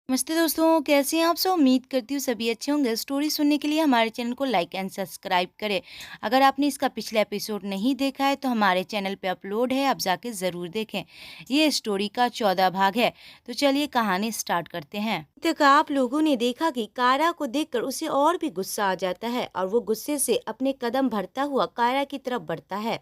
नमस्ते दोस्तों, कैसे हैं आप सब? उम्मीद करती हूँ सभी अच्छे होंगे। स्टोरी सुनने के लिए हमारे चैनल को लाइक एंड सब्सक्राइब करें। अगर आपने इसका पिछला एपिसोड नहीं देखा है तो हमारे चैनल पे अपलोड है, आप जाके ज़रूर देखें। ये स्टोरी का 14 भाग है। तो चलिए कहानी स्टार्ट करते हैं। तक आप लोगों ने देखा कि कायरा को देखकर उसे और भी गुस्सा आ जाता है और वो गुस्से से अपने कदम भरता हुआ कायरा की तरफ बढ़ता है।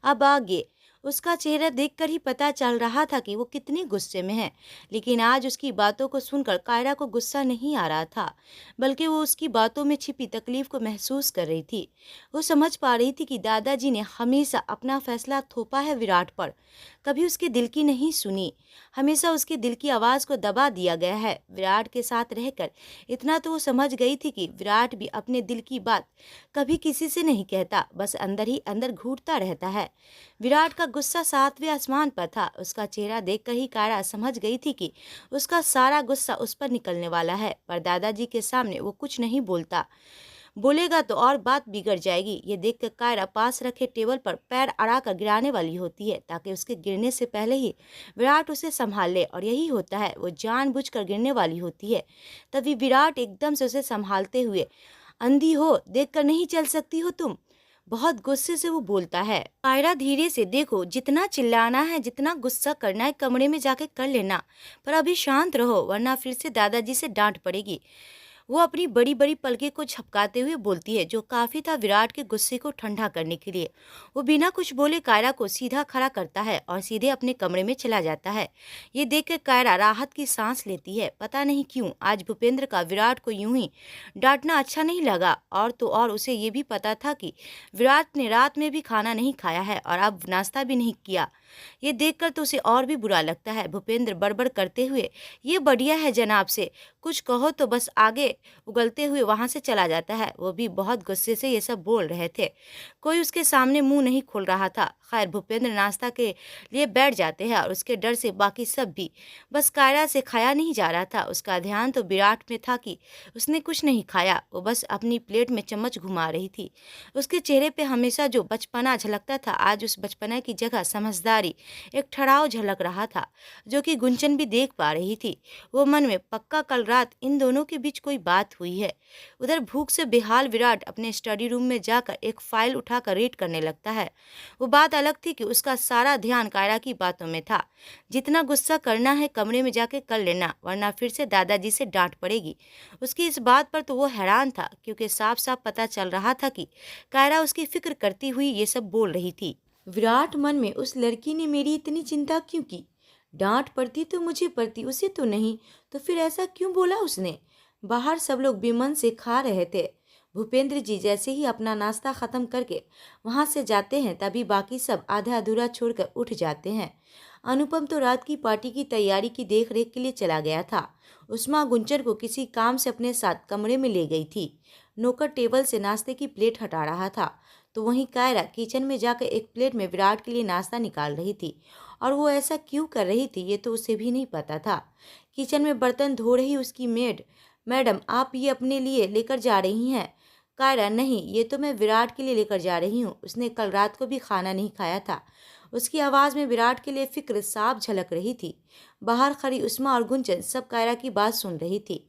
अब आगे उसका चेहरा देखकर ही पता चल रहा था कि वो कितनी गुस्से में है। लेकिन आज उसकी बातों को सुनकर कायरा को गुस्सा नहीं आ रहा था, बल्कि वो उसकी बातों में छिपी तकलीफ को महसूस कर रही थी। वो समझ पा रही थी कि दादाजी ने हमेशा अपना फैसला थोपा है विराट पर, कभी उसके दिल की नहीं सुनी। हमेशा उसके दिल की आवाज़ को दबा दिया गया है। विराट के साथ रहकर इतना तो वो समझ गई थी कि विराट भी अपने दिल की बात कभी किसी से नहीं कहता, बस अंदर ही अंदर घूटता रहता है। विराट का गुस्सा सातवें आसमान पर था। उसका चेहरा देखकर ही कायरा समझ गई थी कि उसका सारा गुस्सा उस पर निकलने वाला है, पर दादाजी के सामने वो कुछ नहीं बोलता। बोलेगा तो और बात बिगड़ जाएगी। ये देखकर कायरा पास रखे टेबल पर पैर अड़ा कर गिराने वाली होती है, ताकि उसके गिरने से पहले ही विराट उसे संभाल ले। और यही होता है, वो जानबूझकर गिरने वाली होती है। तभी विराट एकदम से उसे संभालते हुए, अंधी हो, देखकर नहीं चल सकती हो तुम? बहुत गुस्से से वो बोलता है। कायरा धीरे से, देखो, जितना चिल्लाना है, जितना गुस्सा करना है, कमरे में जाके कर लेना, पर अभी शांत रहो, वरना फिर से दादाजी से डांट पड़ेगी। वो अपनी बड़ी बड़ी पलके को झपकाते हुए बोलती है, जो काफी था विराट के गुस्से को ठंडा करने के लिए। वो बिना कुछ बोले कायरा को सीधा खड़ा करता है और सीधे अपने कमरे में चला जाता है। ये देखकर कायरा राहत की सांस लेती है। पता नहीं क्यों आज भूपेंद्र का विराट को यूं ही डांटना अच्छा नहीं लगा, और तो और उसे ये भी पता था कि विराट ने रात में भी खाना नहीं खाया है और अब नाश्ता भी नहीं किया। ये देखकर तो उसे और भी बुरा लगता है। भूपेंद्र बड़बड़ करते हुए, ये बढ़िया है जनाब से कुछ कहो तो बस, आगे उगलते हुए वहां से चला जाता है। वो भी बहुत गुस्से से ये सब बोल रहे थे। कोई उसके सामने मुंह नहीं खोल रहा था। खैर, भूपेंद्र नाश्ता के लिए बैठ जाते हैं और उसके डर से बाकी सब भी। बस कायरा से खाया नहीं जा रहा था। उसका ध्यान तो विराट में था कि उसने कुछ नहीं खाया। वो बस अपनी प्लेट में चम्मच घुमा रही थी। उसके चेहरे पे हमेशा जो बचपना झलकता था, आज उस बचपना की जगह समझदारी, एक ठहराव झलक रहा था, जो कि गुंजन भी देख पा रही थी। वो मन में, पक्का कल रात इन दोनों के बीच कोई बात हुई है। उधर भूख से बेहाल विराट अपने स्टडी रूम में जाकर एक फाइल उठाकर रीड करने लगता है। वो बात अलग थी कि उसका सारा ध्यान कायरा की बातों में था। जितना गुस्सा करना है कमरे में जाके कर लेना, वरना फिर से दादाजी से डांट पड़ेगी। उसकी इस बात पर तो वो हैरान था, क्योंकि साफ साफ पता चल रहा था कि कायरा उसकी फिक्र करती हुई ये सब बोल रही थी। विराट मन में, उस लड़की ने मेरी इतनी चिंता क्यों की? डांट पड़ती तो मुझे पड़ती, उसे तो नहीं। तो फिर ऐसा क्यों बोला उसने? बाहर सब लोग बेमन से खा रहे थे। भूपेंद्र जी जैसे ही अपना नाश्ता खत्म करके वहां से जाते हैं, तभी बाकी सब आधा अधूरा छोड़कर उठ जाते हैं। अनुपम तो रात की पार्टी की तैयारी की देख रेख के लिए चला गया था। उस्मा गुंजर को किसी काम से अपने साथ कमरे में ले गई थी। नौकर टेबल से नाश्ते की प्लेट हटा रहा था, तो वहीं कायरा किचन में जाकर एक प्लेट में विराट के लिए नाश्ता निकाल रही थी। और वो ऐसा क्यों कर रही थी ये तो उसे भी नहीं पता था। किचन में बर्तन धो रही उसकी मेड, मैडम आप ये अपने लिए लेकर जा रही हैं? कायरा, नहीं, ये तो मैं विराट के लिए लेकर जा रही हूँ, उसने कल रात को भी खाना नहीं खाया था। उसकी आवाज़ में विराट के लिए फिक्र साफ झलक रही थी। बाहर खड़ी उस्मा और गुंजन सब कायरा की बात सुन रही थी।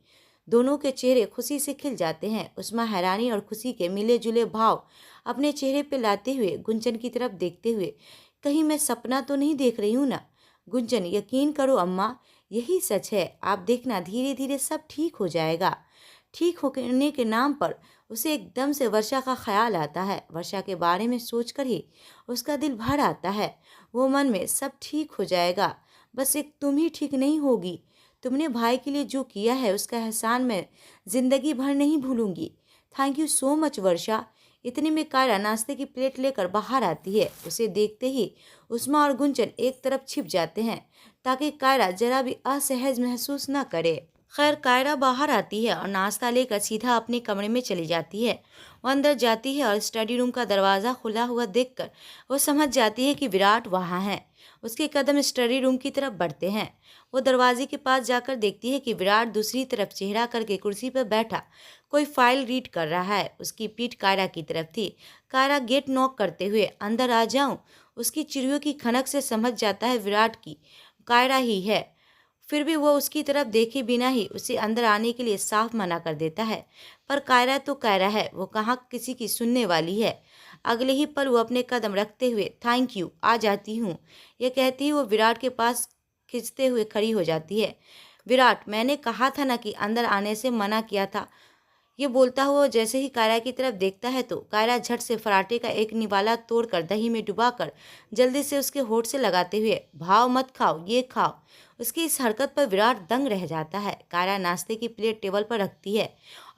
दोनों के चेहरे खुशी से खिल जाते हैं। उस्मा हैरानी और खुशी के मिले जुले भाव अपने चेहरे पे लाते हुए गुंजन की तरफ देखते हुए, कहीं मैं सपना तो नहीं देख रही हूँ ना? गुंजन, यकीन करो अम्मा, यही सच है। आप देखना, धीरे धीरे सब ठीक हो जाएगा। ठीक होने के नाम पर उसे एकदम से वर्षा का ख्याल आता है। वर्षा के बारे में सोचकर ही उसका दिल भर आता है। वो मन में, सब ठीक हो जाएगा, बस एक तुम ही ठीक नहीं होगी। तुमने भाई के लिए जो किया है उसका एहसान मैं जिंदगी भर नहीं भूलूंगी। थैंक यू सो मच वर्षा। इतने में कायरा नाश्ते की प्लेट लेकर बाहर आती है। उसे देखते ही उस्मा और गुंजन एक तरफ छिप जाते हैं, ताकि कायरा जरा भी असहज महसूस न करे। खैर, कायरा बाहर आती है और नाश्ता लेकर सीधा अपने कमरे में चली जाती है। वो अंदर जाती है और स्टडी रूम का दरवाज़ा खुला हुआ देखकर वो समझ जाती है कि विराट वहाँ है। उसके कदम स्टडी रूम की तरफ बढ़ते हैं। वो दरवाजे के पास जाकर देखती है कि विराट दूसरी तरफ चेहरा करके कुर्सी पर बैठा कोई फाइल रीड कर रहा है। उसकी पीठ कायरा की तरफ थी। कायरा गेट नॉक करते हुए, अंदर आ जाऊं? उसकी चिड़ियों की खनक से समझ जाता है विराट की कायरा ही है। फिर भी वो उसकी तरफ देखे बिना ही उसे अंदर आने के लिए साफ मना कर देता है। पर कायरा तो कायरा है, वो कहाँ किसी की सुनने वाली है। अगले ही पल वो अपने कदम रखते हुए थैंक यू, आ जाती हूँ, यह कहती ही वो विराट के पास खिंचते हुए खड़ी हो जाती है। विराट, मैंने कहा था ना कि अंदर आने से मना किया था। ये बोलता हुआ जैसे ही कायरा की तरफ देखता है तो कायरा झट से फराटे का एक निवाला तोड़कर दही में डुबाकर जल्दी से उसके होठ से लगाते हुए, भाव मत खाओ, ये खाओ। उसकी इस हरकत पर विराट दंग रह जाता है। कायरा नाश्ते की प्लेट टेबल पर रखती है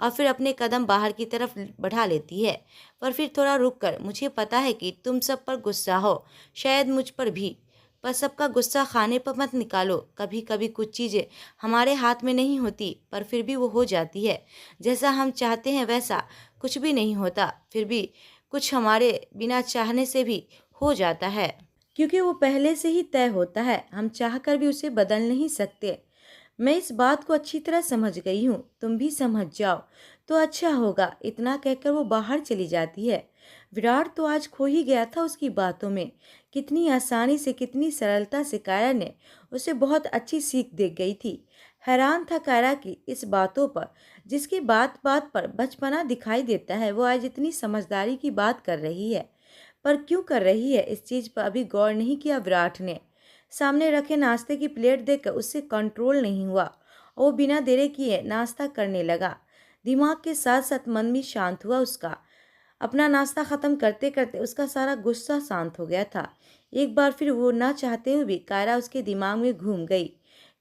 और फिर अपने कदम बाहर की तरफ बढ़ा लेती है। पर फिर थोड़ा रुक कर, मुझे पता है कि तुम सब पर गुस्सा हो, शायद मुझ पर भी, पर सबका गुस्सा खाने पर मत निकालो। कभी कभी कुछ चीज़ें हमारे हाथ में नहीं होती, पर फिर भी वो हो जाती है। जैसा हम चाहते हैं वैसा कुछ भी नहीं होता, फिर भी कुछ हमारे बिना चाहने से भी हो जाता है, क्योंकि वो पहले से ही तय होता है। हम चाहकर भी उसे बदल नहीं सकते। मैं इस बात को अच्छी तरह समझ गई हूँ, तुम भी समझ जाओ तो अच्छा होगा। इतना कहकर वो बाहर चली जाती है। विराट तो आज खो ही गया था उसकी बातों में। कितनी आसानी से, कितनी सरलता से कायरा ने उसे बहुत अच्छी सीख दे गई थी। हैरान था कायरा की इस बातों पर, जिसकी बात बात पर बचपना दिखाई देता है, वो आज इतनी समझदारी की बात कर रही है। पर क्यों कर रही है, इस चीज़ पर अभी गौर नहीं किया विराट ने। सामने रखे नाश्ते की प्लेट देखकर उससे कंट्रोल नहीं हुआ और वो बिना देरी किए नाश्ता करने लगा। दिमाग के साथ साथ मन भी शांत हुआ उसका। अपना नाश्ता ख़त्म करते करते उसका सारा गुस्सा शांत हो गया था। एक बार फिर वो ना चाहते हुए भी कायरा उसके दिमाग में घूम गई।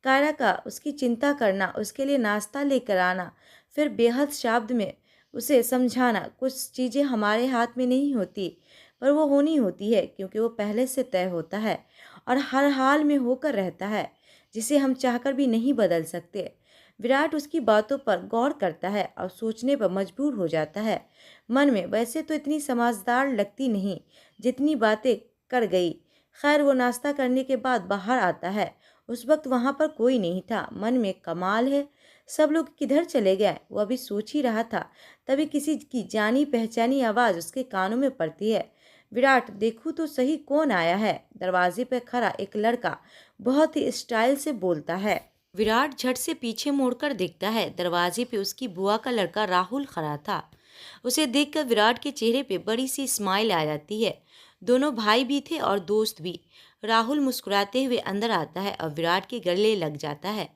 कायरा का उसकी चिंता करना, उसके लिए नाश्ता लेकर आना, फिर बेहद शब्द में उसे समझाना, कुछ चीज़ें हमारे हाथ में नहीं होती पर वो होनी होती है, क्योंकि वो पहले से तय होता है और हर हाल में होकर रहता है, जिसे हम चाहकर भी नहीं बदल सकते। विराट उसकी बातों पर गौर करता है और सोचने पर मजबूर हो जाता है। मन में, वैसे तो इतनी समझदार लगती नहीं जितनी बातें कर गई। खैर, वो नाश्ता करने के बाद बाहर आता है। उस वक्त वहाँ पर कोई नहीं था। मन में, कमाल है, सब लोग किधर चले गए, वो अभी सोच ही रहा था। तभी किसी की जानी पहचानी आवाज़ उसके कानों में पड़ती है। विराट, देखूं तो सही कौन आया है। दरवाजे पर खड़ा एक लड़का बहुत ही स्टाइल से बोलता है। विराट झट से पीछे मुड़कर देखता है। दरवाजे पे उसकी बुआ का लड़का राहुल खड़ा था। उसे देखकर विराट के चेहरे पे बड़ी सी स्माइल आ जाती है। दोनों भाई भी थे और दोस्त भी। राहुल मुस्कुराते हुए अंदर आता है और विराट के गले लग जाता है।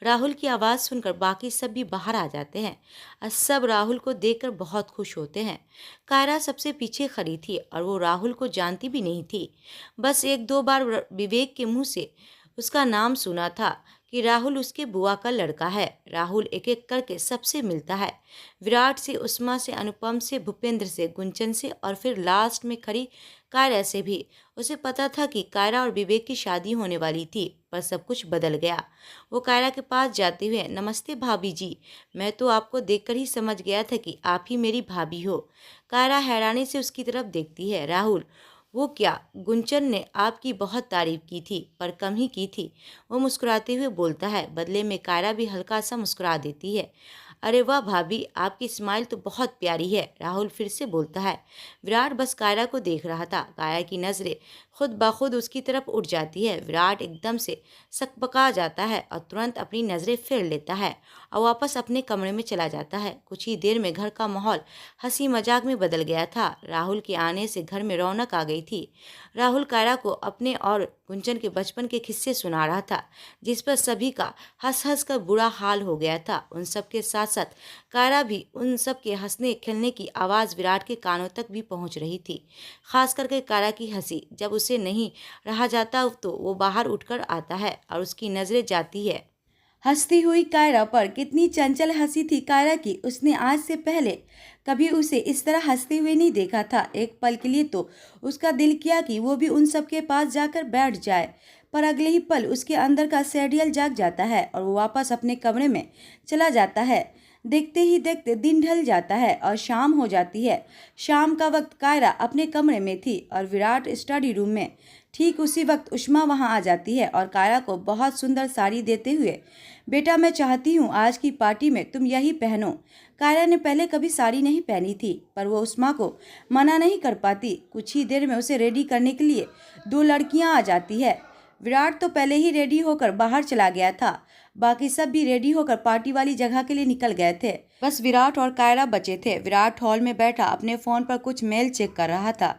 राहुल की आवाज़ सुनकर बाकी सब भी बाहर आ जाते हैं और सब राहुल को देखकर बहुत खुश होते हैं। कायरा सबसे पीछे खड़ी थी और वो राहुल को जानती भी नहीं थी। बस एक दो बार विवेक के मुंह से उसका नाम सुना था कि राहुल उसके बुआ का लड़का है। राहुल एक एक करके सबसे मिलता है, विराट से, उस्मा से, अनुपम से, भूपेंद्र से, गुंचन से और फिर लास्ट में खड़ी कायरा से भी। उसे पता था कि कायरा और विवेक की शादी होने वाली थी, पर सब कुछ बदल गया। वो कायरा के पास जाते हुए, नमस्ते भाभी जी, मैं तो आपको देखकर ही समझ गया था कि आप ही मेरी भाभी हो। कायरा हैरानी से उसकी तरफ देखती है। राहुल, वो क्या, गुंचन ने आपकी बहुत तारीफ की थी, पर कम ही की थी, वो मुस्कुराते हुए बोलता है। बदले में कायरा भी हल्का सा मुस्कुरा देती है। अरे वाह भाभी, आपकी स्माइल तो बहुत प्यारी है, राहुल फिर से बोलता है। विराट बस कायरा को देख रहा था। कायरा की नज़रें खुद ब खुद उसकी तरफ उठ जाती है। विराट एकदम से सकपका जाता है और तुरंत अपनी नज़रें फेर लेता है और वापस अपने कमरे में चला जाता है। कुछ ही देर में घर का माहौल हंसी मजाक में बदल गया था। राहुल के आने से घर में रौनक आ गई थी। राहुल कायरा को अपने और गुंजन के बचपन के किस्से सुना रहा था, जिस पर सभी का हंस हंस कर बुरा हाल हो गया था। उन सब के साथ साथ कायरा भी, उन सब के हंसने खेलने की आवाज़ विराट के कानों तक भी पहुंच रही थी। खास करके कायरा की हंसी। जब उसे नहीं रहा जाता तो वो बाहर उठकर आता है और उसकी नज़रें जाती है हंसती हुई कायरा पर। कितनी चंचल हंसी थी कायरा की। उसने आज से पहले कभी उसे इस तरह हंसते हुए नहीं देखा था। एक पल के लिए तो उसका दिल किया कि वो भी उन सब के पास जाकर बैठ जाए, पर अगले ही पल उसके अंदर का शेड्यूल जाग जाता है और वो वापस अपने कमरे में चला जाता है। देखते ही देखते दिन ढल जाता है और शाम हो जाती है। शाम का वक्त कायरा अपने कमरे में थी और विराट स्टडी रूम में। ठीक उसी वक्त उष्मा वहां आ जाती है और कायरा को बहुत सुंदर साड़ी देते हुए, बेटा मैं चाहती हूँ आज की पार्टी में तुम यही पहनो। कायरा ने पहले कभी साड़ी नहीं पहनी थी, पर वो उष्मा को मना नहीं कर पाती। कुछ ही देर में उसे रेडी करने के लिए दो लड़कियाँ आ जाती है। विराट तो पहले ही रेडी होकर बाहर चला गया था। बाकी सब भी रेडी होकर पार्टी वाली जगह के लिए निकल गए थे। बस विराट और कायरा बचे थे। विराट हॉल में बैठा अपने फ़ोन पर कुछ मेल चेक कर रहा था,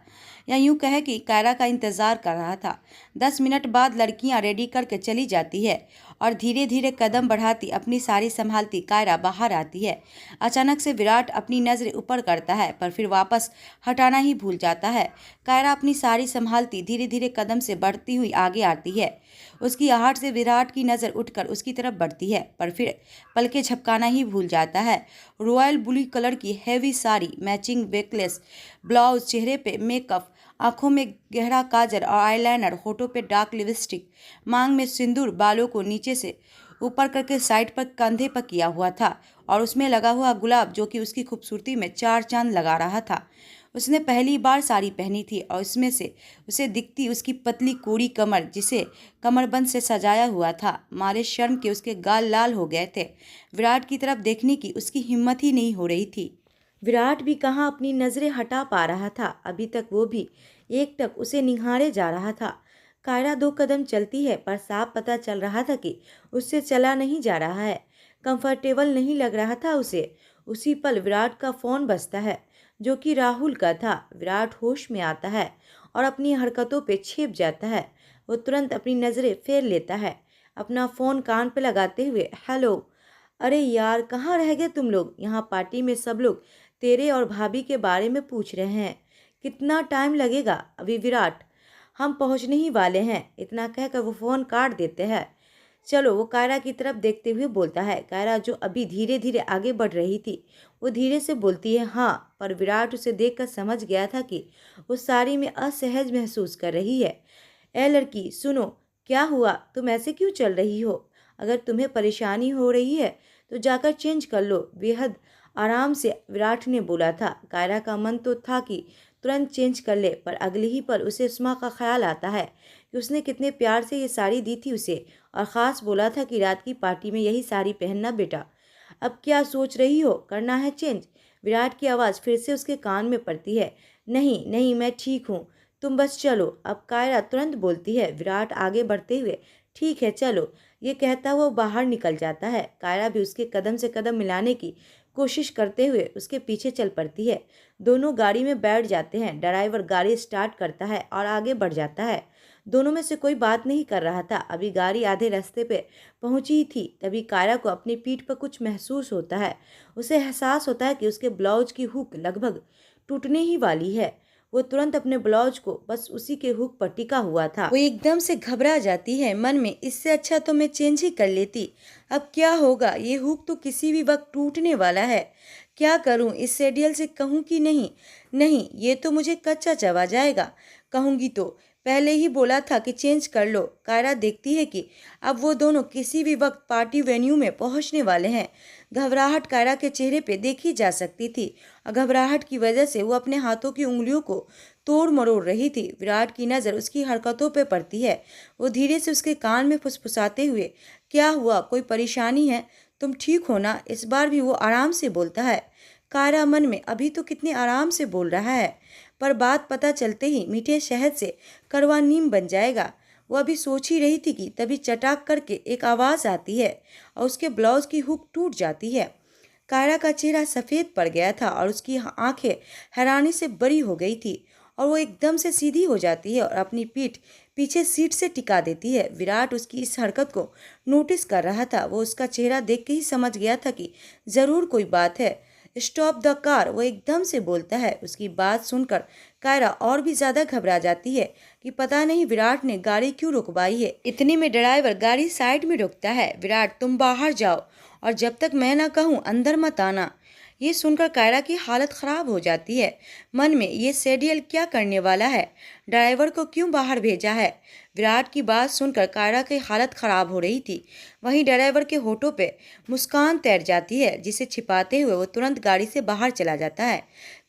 या यूं कहे कि कायरा का इंतज़ार कर रहा था। 10 मिनट बाद लड़कियां रेडी करके चली जाती है और धीरे धीरे कदम बढ़ाती अपनी साड़ी संभालती कायरा बाहर आती है। अचानक से विराट अपनी नज़रें ऊपर करता है, पर फिर वापस हटाना ही भूल जाता है। कायरा अपनी साड़ी संभालती धीरे धीरे कदम से बढ़ती हुई आगे आती है। उसकी आहट से विराट की नज़र उठकर उसकी तरफ बढ़ती है, पर फिर पलके झपकाना ही भूल जाता है। रॉयल ब्लू कलर की हैवी साड़ी, मैचिंग वेकलेस ब्लाउज, चेहरे पे मेकअप, आंखों में गहरा काजल और आईलाइनर, होठों पे डार्क लिपस्टिक, मांग में सिंदूर, बालों को नीचे से ऊपर करके साइड पर कंधे पर किया हुआ था, और उसमें लगा हुआ गुलाब जो कि उसकी खूबसूरती में चार चांद लगा रहा था। उसने पहली बार साड़ी पहनी थी और इसमें से उसे दिखती उसकी पतली कोड़ी कमर, जिसे कमरबंद से सजाया हुआ था। मारे शर्म के उसके गाल लाल हो गए थे। विराट की तरफ देखने की उसकी हिम्मत ही नहीं हो रही थी। विराट भी कहाँ अपनी नज़रें हटा पा रहा था। अभी तक वो भी एकटक उसे निहारे जा रहा था। कायरा 2 कदम चलती है, पर साफ पता चल रहा था कि उससे चला नहीं जा रहा है। कंफर्टेबल नहीं लग रहा था उसे। उसी पल विराट का फ़ोन बजता है, जो कि राहुल का था। विराट होश में आता है और अपनी हरकतों पे छिप जाता है। वो तुरंत अपनी नज़रें फेर लेता है, अपना फ़ोन कान पे लगाते हुए। हेलो, अरे यार, कहाँ रह गए तुम लोग? यहाँ पार्टी में सब लोग तेरे और भाभी के बारे में पूछ रहे हैं। कितना टाइम लगेगा? अभी विराट, हम पहुँचने ही वाले हैं। इतना कहकर वो फ़ोन काट देते हैं। चलो, वो कायरा की तरफ देखते हुए बोलता है। कायरा, जो अभी धीरे धीरे आगे बढ़ रही थी, वो धीरे से बोलती है हाँ, पर विराट उसे देखकर समझ गया था कि वो साड़ी में असहज महसूस कर रही है। ए लड़की, सुनो, क्या हुआ? तुम ऐसे क्यों चल रही हो? अगर तुम्हें परेशानी हो रही है तो जाकर चेंज कर लो, बेहद आराम से विराट ने बोला था। कायरा का मन तो था कि तुरंत चेंज कर ले, पर अगले ही पल उसे उस्मा का ख्याल आता है कि उसने कितने प्यार से ये साड़ी दी थी उसे, और ख़ास बोला था कि रात की पार्टी में यही साड़ी पहनना बेटा। अब क्या सोच रही हो? करना है चेंज? विराट की आवाज़ फिर से उसके कान में पड़ती है। नहीं नहीं, मैं ठीक हूँ, तुम बस चलो। अब कायरा तुरंत बोलती है। विराट आगे बढ़ते हुए, ठीक है चलो, ये कहता हुआ बाहर निकल जाता है। कायरा भी उसके कदम से कदम मिलाने की कोशिश करते हुए उसके पीछे चल पड़ती है। दोनों गाड़ी में बैठ जाते हैं। ड्राइवर गाड़ी स्टार्ट करता है और आगे बढ़ जाता है। दोनों में से कोई बात नहीं कर रहा था। अभी गाड़ी आधे रास्ते पे पहुंची ही थी, तभी कायरा को अपनी पीठ पर कुछ महसूस होता है। उसे एहसास होता है कि उसके ब्लाउज की हुक लगभग टूटने ही वाली है। वो तुरंत अपने ब्लाउज को बस उसी के हुक पर टिका हुआ था। वो एकदम से घबरा जाती है मन में, इससे अच्छा तो मैं चेंज ही कर लेती। अब क्या होगा? ये हुक तो किसी भी वक्त टूटने वाला है। क्या करूं? इस सेडियल से कहूं कि नहीं? नहीं, ये तो मुझे कच्चा चबा जाएगा। कहूंगी तो पहले ही बोला था कि चेंज कर लो। कायरा देखती है कि अब वो दोनों किसी भी वक्त पार्टी वेन्यू में पहुंचने वाले हैं। घबराहट कायरा के चेहरे पे देखी जा सकती थी, और घबराहट की वजह से वो अपने हाथों की उंगलियों को तोड़ मरोड़ रही थी। विराट की नज़र उसकी हरकतों पे पड़ती है। वो धीरे से उसके कान में फुसफुसाते हुए, क्या हुआ? कोई परेशानी है? तुम ठीक हो ना? इस बार भी वो आराम से बोलता है। कायरा मन में, अभी तो कितने आराम से बोल रहा है, पर बात पता चलते ही मीठे शहद से कड़वा नीम बन जाएगा। वो अभी सोच ही रही थी कि तभी चटाक करके एक आवाज़ आती है और उसके ब्लाउज की हुक टूट जाती है। कायरा का चेहरा सफ़ेद पड़ गया था और उसकी आंखें हैरानी से बड़ी हो गई थी, और वो एकदम से सीधी हो जाती है और अपनी पीठ पीछे सीट से टिका देती है। विराट उसकी इस हरकत को नोटिस कर रहा था। वो उसका चेहरा देख के ही समझ गया था कि ज़रूर कोई बात है। स्टॉप द कार, वो एकदम से बोलता है। उसकी बात सुनकर कायरा और भी ज़्यादा घबरा जाती है कि पता नहीं विराट ने गाड़ी क्यों रुकवाई है। इतने में ड्राइवर गाड़ी साइड में रोकता है। विराट, तुम बाहर जाओ और जब तक मैं ना कहूँ अंदर मत आना। ये सुनकर कायरा की हालत ख़राब हो जाती है। मन में, ये सेडियल क्या करने वाला है? ड्राइवर को क्यों बाहर भेजा है? विराट की बात सुनकर कायरा की हालत ख़राब हो रही थी। वहीं ड्राइवर के होठों पे मुस्कान तैर जाती है, जिसे छिपाते हुए वो तुरंत गाड़ी से बाहर चला जाता है।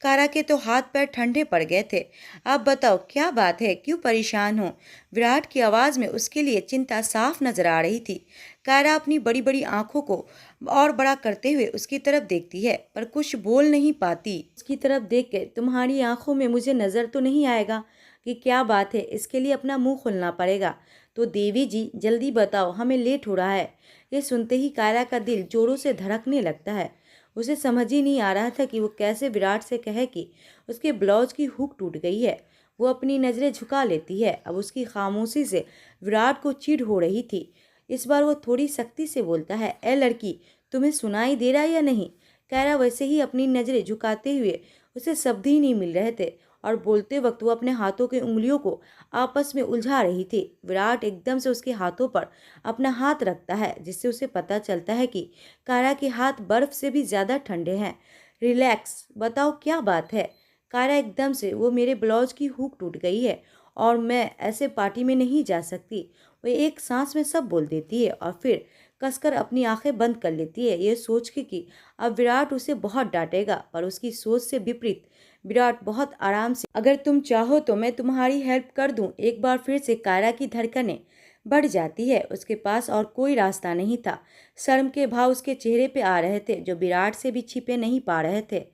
कायरा के तो हाथ पैर ठंडे पड़ गए थे। अब बताओ क्या बात है, क्यों परेशान हो? विराट की आवाज़ में उसके लिए चिंता साफ नजर आ रही थी। कायरा अपनी बड़ी बड़ी आंखों को और बड़ा करते हुए उसकी तरफ देखती है, पर कुछ बोल नहीं पाती। उसकी तरफ देख के, तुम्हारी आंखों में मुझे नज़र तो नहीं आएगा कि क्या बात है? इसके लिए अपना मुंह खोलना पड़ेगा। तो देवी जी जल्दी बताओ, हमें लेट हो रहा है। ये सुनते ही कायरा का दिल जोरों से धड़कने लगता है। उसे समझ ही नहीं आ रहा था कि वो कैसे विराट से कहे कि उसके ब्लाउज की हुक टूट गई है। वो अपनी नज़रें झुका लेती है। अब उसकी खामोशी से विराट को चिढ़ हो रही थी। इस बार वो थोड़ी सख्ती से बोलता है, ए लड़की, तुम्हें सुनाई दे रहा है या नहीं? कायरा वैसे ही अपनी नज़रें झुकाते हुए, उसे शब्द ही नहीं मिल रहे थे और बोलते वक्त वो अपने हाथों की उंगलियों को आपस में उलझा रही थी। विराट एकदम से उसके हाथों पर अपना हाथ रखता है, जिससे उसे पता चलता है कि कायरा के हाथ बर्फ से भी ज़्यादा ठंडे हैं। रिलैक्स, बताओ क्या बात है? कायरा एकदम से, वो मेरे ब्लाउज की हुक टूट गई है और मैं ऐसे पार्टी में नहीं जा सकती। वो एक सांस में सब बोल देती है और फिर कसकर अपनी आंखें बंद कर लेती है, ये सोच के कि अब विराट उसे बहुत डांटेगा। पर उसकी सोच से विपरीत विराट बहुत आराम से, अगर तुम चाहो तो मैं तुम्हारी हेल्प कर दूं। एक बार फिर से कायरा की धड़कनें बढ़ जाती है। उसके पास और कोई रास्ता नहीं था। शर्म के भाव उसके चेहरे पे आ रहे थे, जो विराट से भी छिपे नहीं पा रहे थे।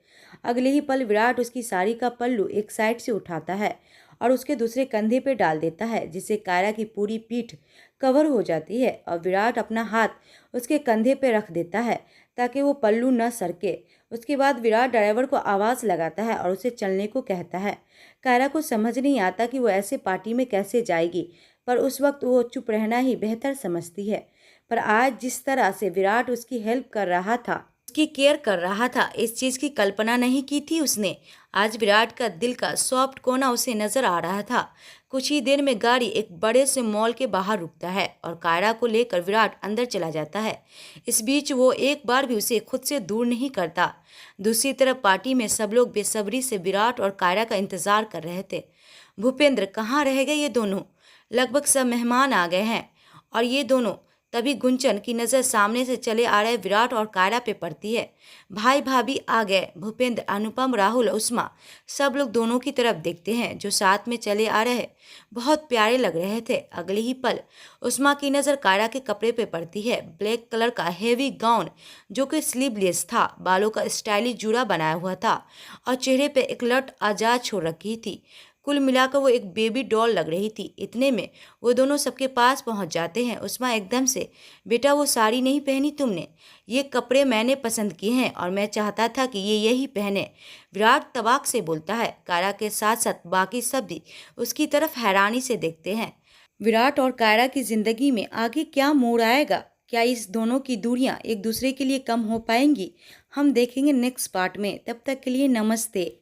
अगले ही पल विराट उसकी साड़ी का पल्लू एक साइड से उठाता है और उसके दूसरे कंधे पे डाल देता है, जिससे कायरा की पूरी पीठ कवर हो जाती है। और विराट अपना हाथ उसके कंधे पे रख देता है ताकि वो पल्लू न सरके। उसके बाद विराट ड्राइवर को आवाज़ लगाता है और उसे चलने को कहता है। कायरा को समझ नहीं आता कि वो ऐसे पार्टी में कैसे जाएगी, पर उस वक्त वो चुप रहना ही बेहतर समझती है। पर आज जिस तरह से विराट उसकी हेल्प कर रहा था, उसकी केयर कर रहा था, इस चीज़ की कल्पना नहीं की थी उसने। आज विराट का दिल का सॉफ्ट कोना उसे नजर आ रहा था। कुछ ही देर में गाड़ी एक बड़े से मॉल के बाहर रुकता है और कायरा को लेकर विराट अंदर चला जाता है। इस बीच वो एक बार भी उसे खुद से दूर नहीं करता। दूसरी तरफ पार्टी में सब लोग बेसब्री से विराट और कायरा का इंतजार कर रहे थे। भूपेंद्र, कहाँ रह गए ये दोनों? लगभग सब मेहमान आ गए हैं और ये दोनों। तभी गुंचन की नज़र सामने से चले आ रहे विराट और कायरा पे पड़ती है। भाई भाभी आ गए। भूपेंद्र, अनुपम, राहुल, उस्मा, सब लोग दोनों की तरफ देखते हैं जो साथ में चले आ रहे। बहुत प्यारे लग रहे थे। अगले ही पल उस्मा की नज़र कायरा के कपड़े पे पड़ती है। ब्लैक कलर का हेवी गाउन जो कि स्लीवलेस था, बालों का स्टाइलिश जूड़ा बनाया हुआ था और चेहरे पे एक लट आजाद छोड़ रखी थी। कुल मिलाकर वो एक बेबी डॉल लग रही थी। इतने में वो दोनों सबके पास पहुंच जाते हैं। उस्मा एकदम से, बेटा वो साड़ी नहीं पहनी तुमने? ये कपड़े मैंने पसंद किए हैं और मैं चाहता था कि ये यही पहने। विराट तबाक से बोलता है। कायरा के साथ साथ बाकी सब भी उसकी तरफ हैरानी से देखते हैं। विराट और कायरा की जिंदगी में आगे क्या मोड़ आएगा? क्या इस दोनों की दूरियां एक दूसरे के लिए कम हो पाएंगी? हम देखेंगे नेक्स्ट पार्ट में। तब तक के लिए नमस्ते।